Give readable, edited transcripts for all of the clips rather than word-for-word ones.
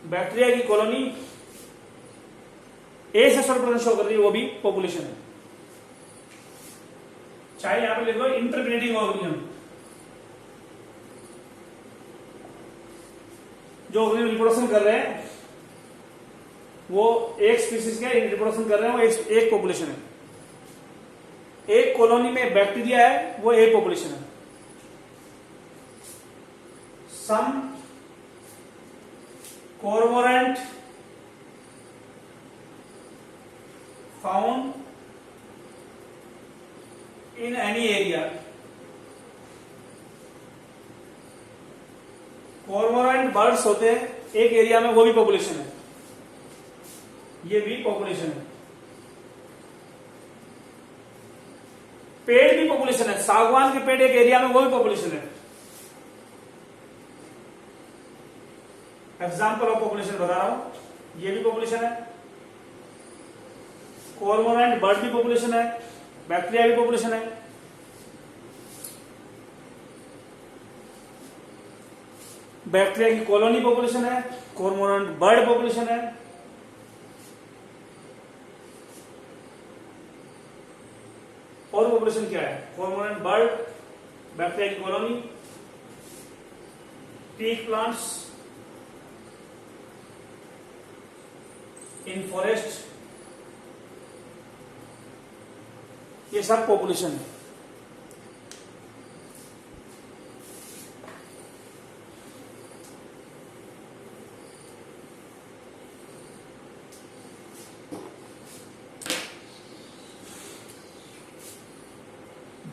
Bacteria की colony ए से 100% show कर रही है, वो भी पॉपुलेशन है। चाहे यहां पे लिखो इंटरब्रीडिंग ऑर्गेनिज्म, जो ऑर्गेनिज्म रिप्रोडक्शन कर रहे हैं वो एक स्पीसीज के रिप्रोडक्शन कर रहे हैं, वो एक पॉपुलेशन है। एक कॉलोनी में बैक्टीरिया है, वो एक पॉपुलेशन है। Some cormorant found in any area, cormorant birds होते हैं एक एरिया में, वो भी पॉपुलेशन है, ये भी पॉपुलेशन है। पेड़ भी पॉपुलेशन है, सागवान के पेड़ एक एरिया में, वो भी पॉपुलेशन है। एग्जाम्पल ऑफ पॉपुलेशन बता रहा हूं, ये भी पॉपुलेशन है, कॉर्मोरेंट बर्ड भी पॉपुलेशन है, बैक्टीरिया भी पॉपुलेशन है। बैक्टीरिया की कॉलोनी पॉपुलेशन है, कॉर्मोरेंट बर्ड पॉपुलेशन है। और पॉपुलेशन क्या है? कॉर्मोरेंट बर्ड, बैक्टीरिया की colony, teak plants in forest, ये सब पॉपुलेशन है।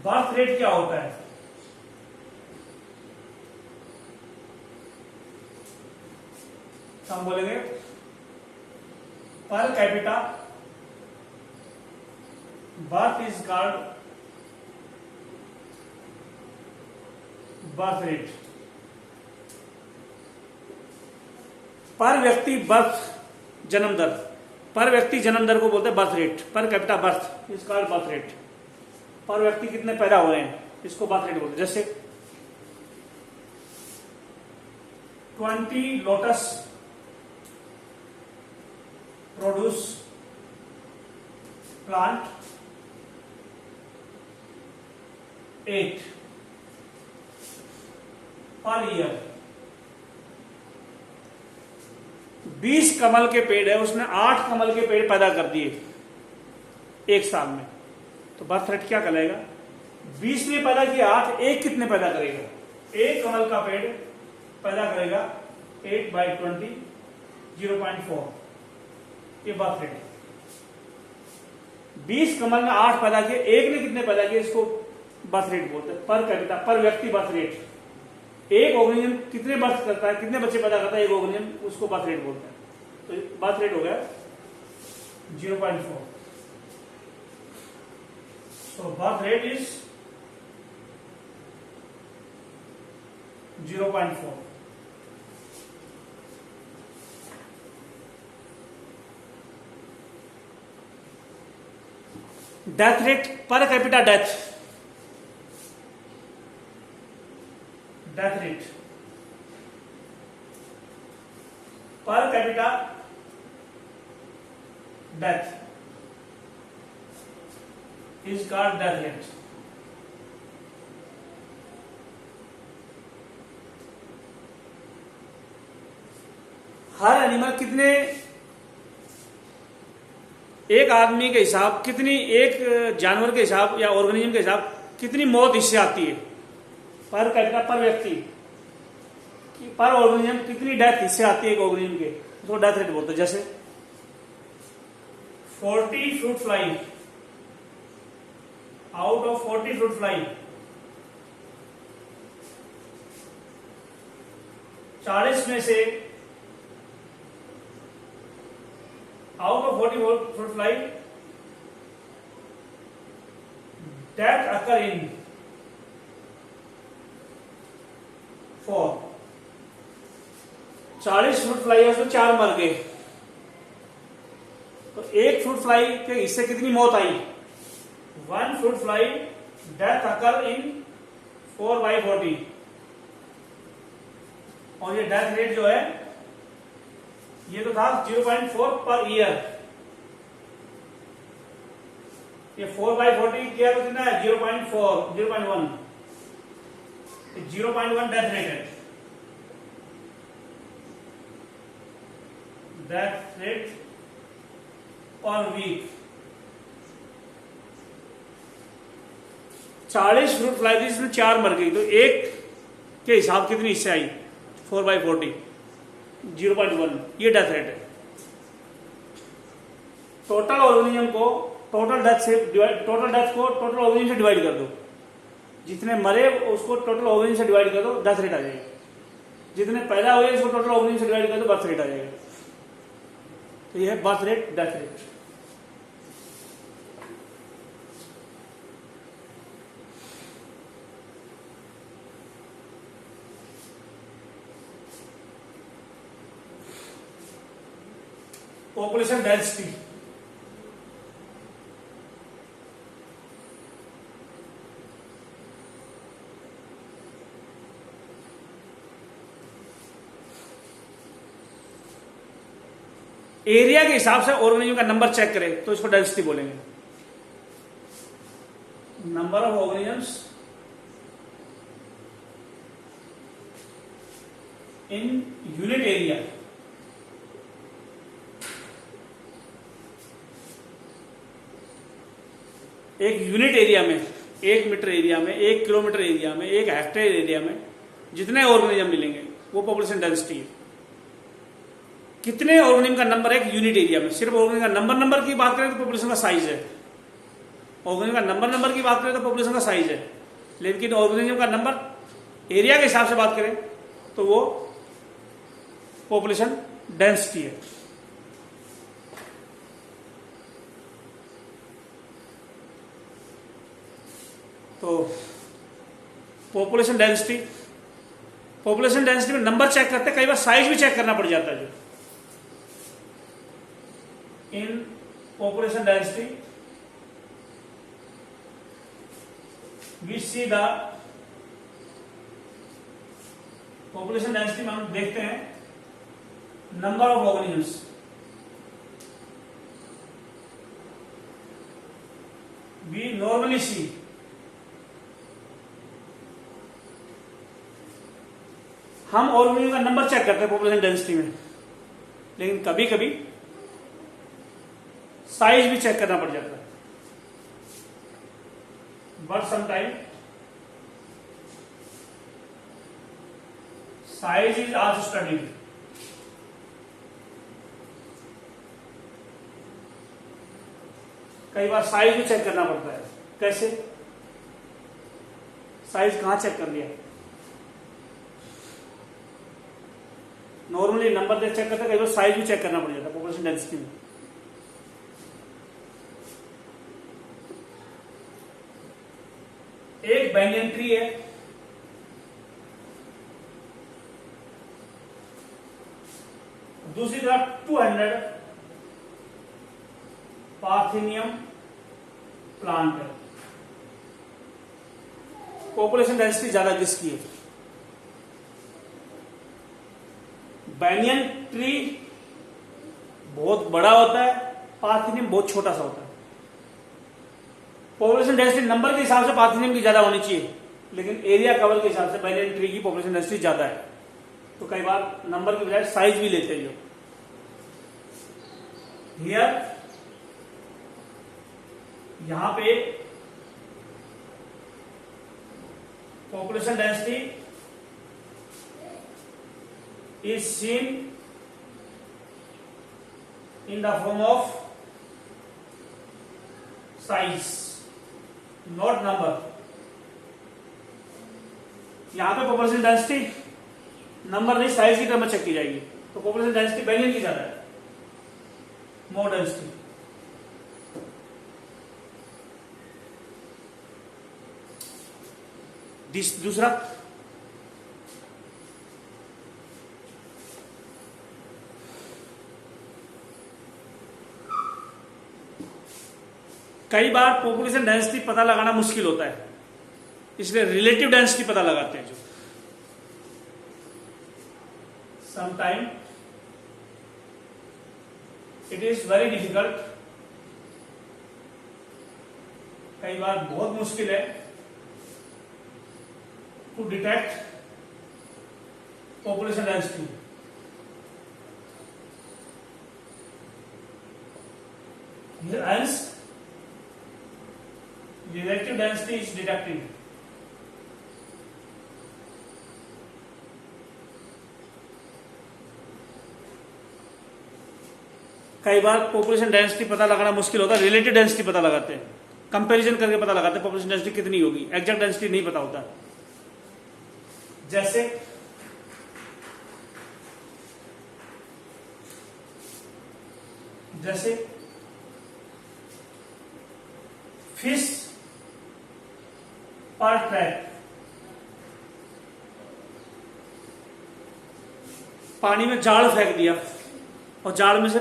बर्थ रेट क्या होता है? हम बोलेंगे per capita birth is called birth rate. पर व्यक्ति बर्थ जन्म दर, पर व्यक्ति जन्म दर को बोलते हैं birth rate. Per capita birth is called birth rate. पर व्यक्ति कितने पैदा हो रहे हैं, इसको बर्थ रेट बोलते हैं। जैसे 20 lotus produce plant 8 per year. 20 कमल के पेड़ है, उसने 8 कमल के पेड़ पैदा कर दिए एक साल में, तो बर्थ रेट क्या कहलाएगा? 20 ने पैदा किया 8, एक कितने पैदा करेगा? एक कमल का पेड़ पैदा करेगा 8/20 0.4, ये बर्थ रेट। 20 कमल में 8 पैदा किए, एक ने कितने पैदा किए, इसको बर्थ रेट बोलते हैं। पर कैपिटा, पर व्यक्ति बर्थ रेट। एक ऑर्गेनिज्म कितने बर्थ करता है, कितने बच्चे पैदा करता है एक ऑर्गेनिज्म, उसको बर्थ रेट बोलते हैं। तो बर्थ रेट हो गया 0.4। So birth rate is 0.4. Death rate per capita death. Death rate per capita death is called death rate. Her animal कितने, एक आदमी के हिसाब कितनी, एक जानवर के हिसाब या ऑर्गेनिज्म के हिसाब कितनी मौत इससे आती है? पर कैपिटा, पर व्यक्ति, पर ऑर्गेनिज्म कितनी डेथ इससे आती है एक ऑर्गेनिज्म के, तो डेथ रेट बोलते हैं। जैसे 40 fruit fly, out of 40 fruit fly 40 में से, out of 40 fruit fly death occur in 4। 40 fruit fly है, उसमें 4 मर गए, तो एक फ्रूट फ्लाई के हिस्से कितनी मौत आई? 1 fruit fly death occur in 4/40, और ये डेथ रेट जो है ये तो था 0.4 पर ईयर, ये 4/40 किया तो कितना है 0.4, 0.1, 0.1 डेथ रेट है, death rate per week. 40 fruit fly थी, इसमें 4 मर गई, तो एक के हिसाब कितनी इससे आई 4/40, 0.1, ये डेथ रेट है। टोटल ऑर्गेनिज्म को टोटल डेथ को टोटल ऑर्गेनिज्म से डिवाइड कर दो, जितने मरे उसको टोटल ऑर्गेनिज्म से डिवाइड कर दो, डेथ रेट आ जाएगा। जितने पैदा हुए उसको टोटल ऑर्गेनिज्म से डिवाइड कर दो, बर्थ रेट आ जाएगा। तो ये है birth rate, death rate. Population density, area के हिसाब से ऑर्गेनिज्म का नंबर चेक करें तो इसको डेंसिटी बोलेंगे। Number of organisms in unit area, एक यूनिट एरिया में, 1 मीटर एरिया में, 1 किलोमीटर एरिया में, 1 हेक्टेयर एरिया में जितने ऑर्गेनिज्म मिलेंगे वो पॉपुलेशन डेंसिटी है। कितने ऑर्गेनिज्म का नंबर है यूनिट एरिया में। सिर्फ ऑर्गेनिज्म का नंबर की बात करें तो पॉपुलेशन का साइज है, ऑर्गेनिज्म का नंबर की बात करें तो पॉपुलेशन का साइज है, लेकिन ऑर्गेनिज्म का नंबर एरिया के हिसाब से बात करें तो वो पॉपुलेशन डेंसिटी है। तो पॉपुलेशन डेंसिटी में नंबर चेक करते हैं, कई बार साइज भी चेक करना पड़ जाता है। जो in population density we see the population density में हम देखते हैं number of organisms, we normally see हम ऑर्गेनिज्म का नंबर चेक करते हैं पॉपुलेशन डेंसिटी में, लेकिन कभी कभी साइज भी चेक करना पड़ जाता है। But sometime size is also studied. कई बार साइज भी चेक करना पड़ता है। कैसे? साइज कहां चेक कर लिया? नॉर्मली नंबर देख चेक करते हैं, कई बार साइज भी चेक करना पड़ जाता है पॉपुलेशन डेंसिटी में। एक बैंगन ट्री है, दूसरी तरफ 200 पार्थिनियम प्लांट है। पॉपुलेशन डेंसिटी ज्यादा किसकी है? बैंगन ट्री बहुत बड़ा होता है, पार्थिनियम बहुत छोटा सा होता है। पॉपुलेशन डेंसिटी नंबर के हिसाब से पार्थिनियम की ज्यादा होनी चाहिए, लेकिन एरिया कवर के हिसाब से बैंगन ट्री की पॉपुलेशन डेंसिटी ज्यादा है। तो कई बार नंबर की बजाय साइज भी लेते हैं। जो हियर यहां पे population density is seen in the form of size, not number. यहां पे पॉपुलेशन डेंसिटी नंबर नहीं साइज की टर्म में चेक की जाएगी। तो पॉपुलेशन डेंसिटी बैंगन की ज्यादा है, मोर डेंसिटी। दूसरा कई बार पॉपुलेशन डेंसिटी पता लगाना मुश्किल होता है, इसलिए रिलेटिव डेंसिटी पता लगाते हैं। जो sometime it is very difficult, कई बार बहुत मुश्किल है to detect population density. Hence, relative density is detected. कई बार पॉपुलेशन डेंसिटी पता लगाना मुश्किल होता है, रिलेटिव डेंसिटी पता लगाते हैं, कंपैरिजन करके पता लगाते हैं पॉपुलेशन डेंसिटी कितनी होगी, एग्जैक्ट डेंसिटी नहीं पता होता। जैसे फिश पर ट्रैप, पानी में जाल फेंक दिया और जाल में से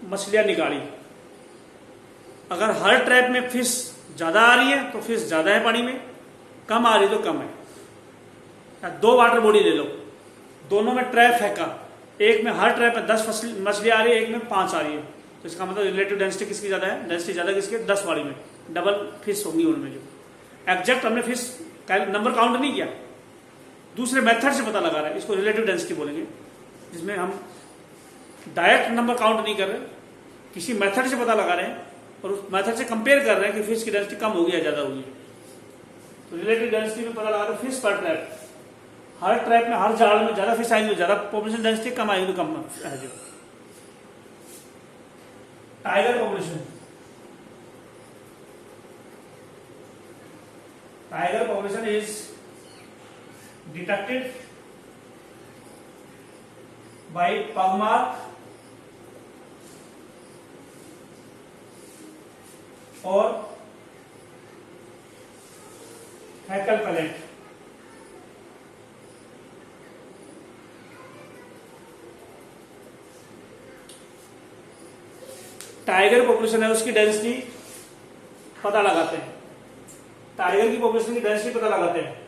मछलियां निकाली। अगर हर ट्रैप में फिश ज्यादा आ रही है तो फिश ज्यादा है पानी में, कम आ रही तो कम है। या 2 वाटर बॉडी ले लो, दोनों में ट्रैप फेंका, एक में हर ट्रैप में 10 मछली आ रही है, एक में 5 आ रही है, तो इसका मतलब रिलेटिव डेंसिटी किसकी ज्यादा है, डेंसिटी ज्यादा किसकी, 10 वाली में, डबल फिश होंगी उनमें। जो एग्जैक्ट हमने फिश नंबर काउंट नहीं किया, दूसरे मेथड से पता लगा रहा है, इसको रिलेटिव डेंसिटी बोलेंगे, जिसमें हम डायरेक्ट नंबर काउंट नहीं कर रहे, किसी मेथड से पता लगा रहे हैं और उस मेथड से कंपेयर कर रहे हैं कि फिश की डेंसिटी कम होगी या ज्यादा होगी। तो रिलेटिव डेंसिटी में पता लगा रहे फिश पर ट्रैप, हर ट्रैप में हर जाल में ज्यादा फिश आएंगे तो ज्यादा पॉपुलेशन डेंसिटी, कम आएगी तो कम है। जो tiger population, tiger population is detected by पग मार्क और हैकल पैलेट। टाइगर पॉपुलेशन है, उसकी डेंसिटी पता लगाते हैं, टाइगर की पॉपुलेशन की डेंसिटी पता लगाते हैं।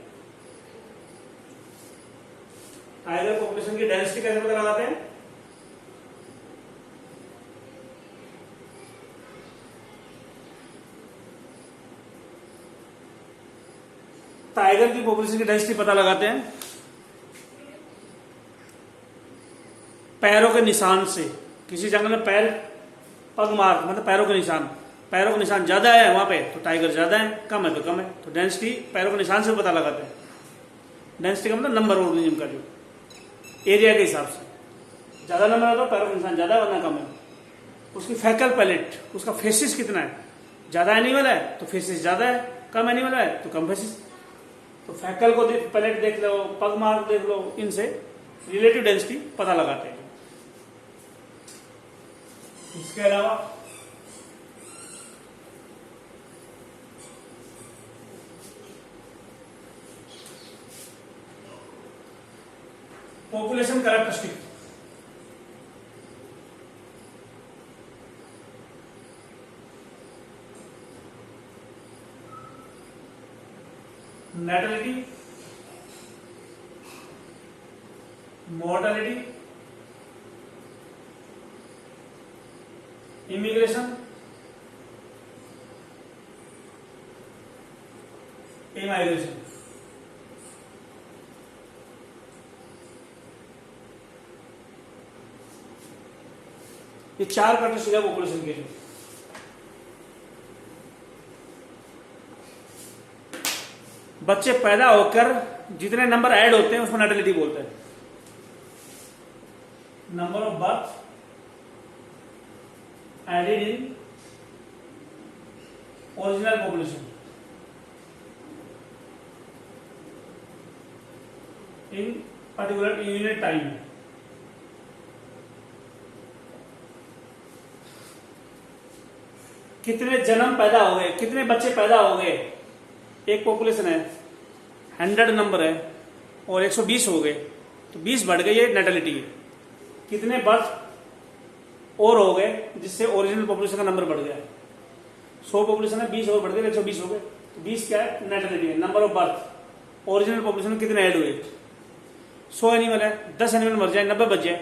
टाइगर पॉपुलेशन की डेंसिटी कैसे पता लगाते हैं, टाइगर की पॉपुलेशन की डेंसिटी पता लगाते हैं पैरों के निशान से। किसी जंगल में पैर, पग मार्क मतलब पैरों के निशान, पैरों के निशान ज्यादा है वहां पे तो टाइगर ज्यादा है, कम है तो कम है। तो डेंसिटी पैरों के निशान से पता लगाते हैं। डेंसिटी का मतलब नंबर ऑर्गेनिज्म का, जो एरिया के हिसाब से ज्यादा नंबर है तो पैरों का निशान ज्यादा है वरना कम है। उसकी फैकल पैलेट, उसका फेसिस कितना है, ज्यादा एनिमल है तो फेसिस ज्यादा है, कम एनिमल है तो कम फेसिस। तो फैकल को पैलेट देख लो, पग मार्क देख लो, इनसे रिलेटिव डेंसिटी पता लगाते हैं। इसके अलावा population characteristic, natality, mortality, immigration, immigration। ये 4 कैरेक्टरिस्टिक है पॉपुलेशन के। बच्चे पैदा होकर जितने नंबर ऐड होते हैं उसको नैटिलिटी बोलते हैं। Number of birth added in original population in particular unit time. कितने जन्म पैदा हो गए, कितने बच्चे पैदा हो गए। एक पॉपुलेशन है, 100 नंबर है और 120 हो गए तो 20 बढ़ गई है, नेटेलिटी है। कितने बर्थ और हो गए जिससे ओरिजिनल पॉपुलेशन का नंबर बढ़ गया। 100 पॉपुलेशन है, 20 और बढ़ गए, 120 हो गए तो 20 क्या है, नेटेलिटी है। Number of birth, original population में कितने ऐड हुए। 100 एनिमल है, 10 एनिमल मर जाए, 90 बच जाए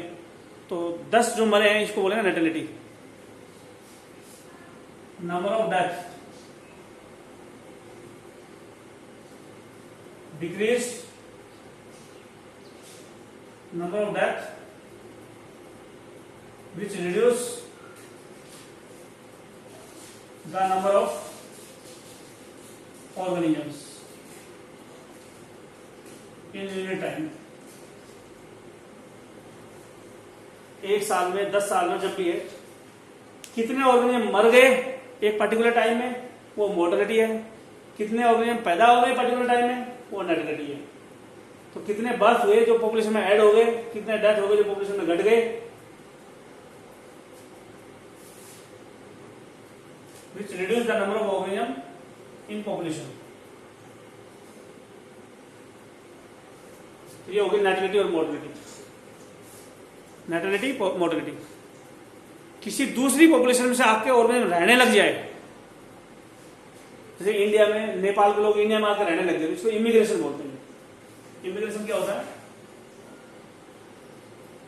तो 10 जो मरे हैं इसको बोलेंगे natality. number of death decreased, number of death which reduce the number of organisms in unit time. एक साल में, 10 साल में, जब भी है, कितने ऑर्गेनिज्म मर गए एक पर्टिकुलर टाइम में, वो मोर्टेलिटी है। कितने ऑर्गेनिज्म पैदा हो गए पर्टिकुलर टाइम में, वो नेटिलिटी है। तो कितने बर्थ हुए जो पॉपुलेशन में ऐड हो गए, कितने डेथ हो गए जो पॉपुलेशन में घट गए, which reduce the number of organism in population. ये हो गई नेटिलिटी और मोर्टेलिटी। नेटिलिटी, मोर्टेलिटी। किसी दूसरी पॉपुलेशन में से आपके ऑर्गेनिज्म रहने लग जाए, जैसे इंडिया में, नेपाल के लोग इंडिया में आकर रहने लग गए, इसको इमिग्रेशन बोलते हैं। इमिग्रेशन क्या होता है?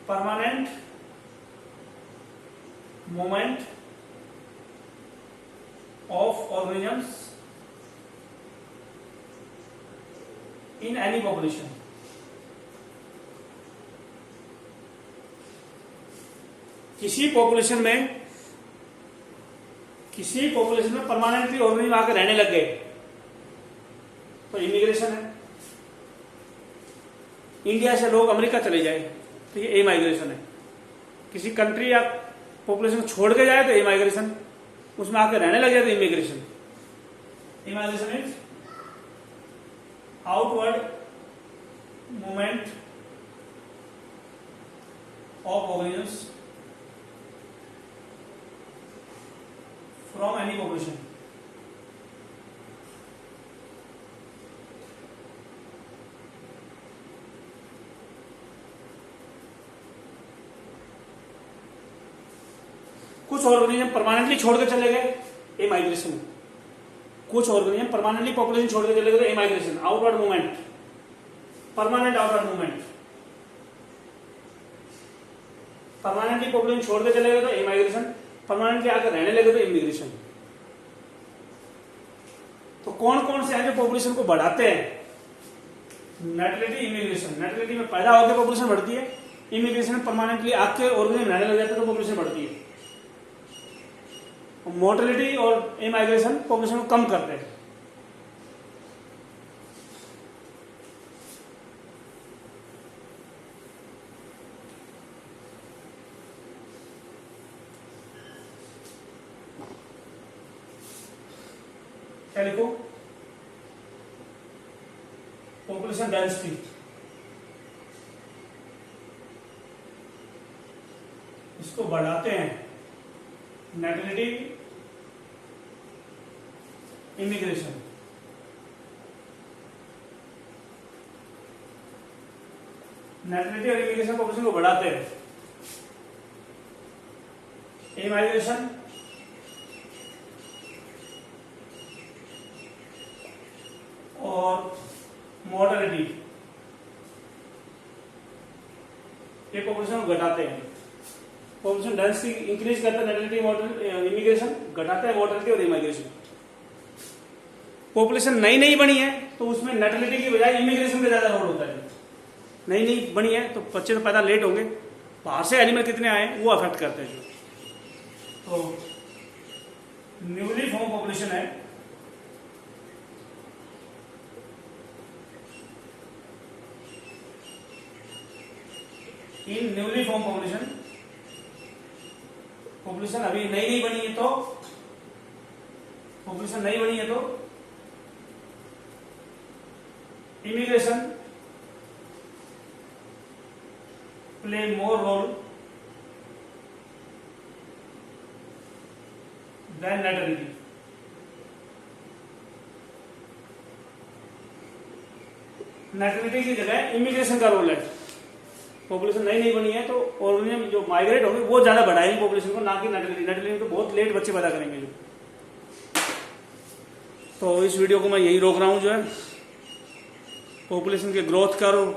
Permanent movement of organisms in any population. किसी पॉपुलेशन में परमानेंटली ऑर्गेनिज्म आकर रहने लग गए तो इमिग्रेशन है। इंडिया से लोग अमेरिका चले जाए तो ये इमाइग्रेशन है। किसी कंट्री या पॉपुलेशन छोड़ के जाए तो इमाइग्रेशन, उसमें आकर रहने लग जाए तो immigration. Immigration is outward movement of organisms from any population. कुछ ऑर्गेनिज्म परमानेंटली छोड़ के चले गए, इमाइग्रेशन। कुछ ऑर्गेनिज्म परमानेंटली पॉपुलेशन छोड़ के चले गए तो immigration, outward movement, permanent outward movement. Permanently population छोड़ के चले गए तो इमाइग्रेशन, परमानेंटली आकर रहने लगे तो इमिग्रेशन। तो कौन कौन से हैं जो पॉपुलेशन को बढ़ाते हैं? नेटिलिटी, इमिग्रेशन। नेटिलिटी में पैदा होकर पॉपुलेशन बढ़ती है, इमिग्रेशन में परमानेंटली आके ऑर्गेनिज्म रहने लग जाते हैं तो पॉपुलेशन बढ़ती है। मोर्टेलिटी और इमाइग्रेशन पॉपुलेशन को कम करते हैं। क्या लिखो? Population density. इसको बढ़ाते हैं नेटिलिटी, इमिग्रेशन। नेटिलिटी और इमिग्रेशन पॉपुलेशन को बढ़ाते हैं। इमाइग्रेशन और मोर्टेलिटी ये पॉपुलेशन को घटाते हैं। पॉपुलेशन डेंसिटी इंक्रीज करता है, नेटिलिटी, इमिग्रेशन घटाता है, मोर्टेलिटी और इमिग्रेशन। पॉपुलेशन नई नई बनी है तो उसमें नेटिलिटी की बजाय इमिग्रेशन का ज्यादा रोल होता है। नई नई बनी है तो बच्चे तो पैदा लेट होंगे, बाहर से एनिमल कितने आए वो अफेक्ट करते हैं। तो न्यूली फॉर्म पॉपुलेशन है, इन न्यूली फॉर्म पॉपुलेशन अभी नई नहीं बनी है तो पॉपुलेशन नई बनी है तो immigration play more role than natality. Natality की जगह इमिग्रेशन का रोल है। पॉपुलेशन नई नहीं बनी है तो ऑर्गेनिज्म जो माइग्रेट होंगे वो ज्यादा बढ़ाएंगे पॉपुलेशन को, ना कि नेटिलिटी। नेटिलिटी तो बहुत लेट बच्चे पैदा करेंगे जो। तो इस वीडियो को मैं यही रोक रहा हूं, जो है पॉपुलेशन के ग्रोथ कर्व,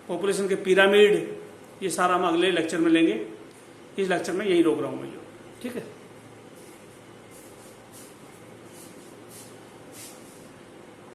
पॉपुलेशन के पिरामिड, ये सारा हम अगले लेक्चर में लेंगे। इस लेक्चर में यही रोक रहा हूं मैं जो। ठीक है।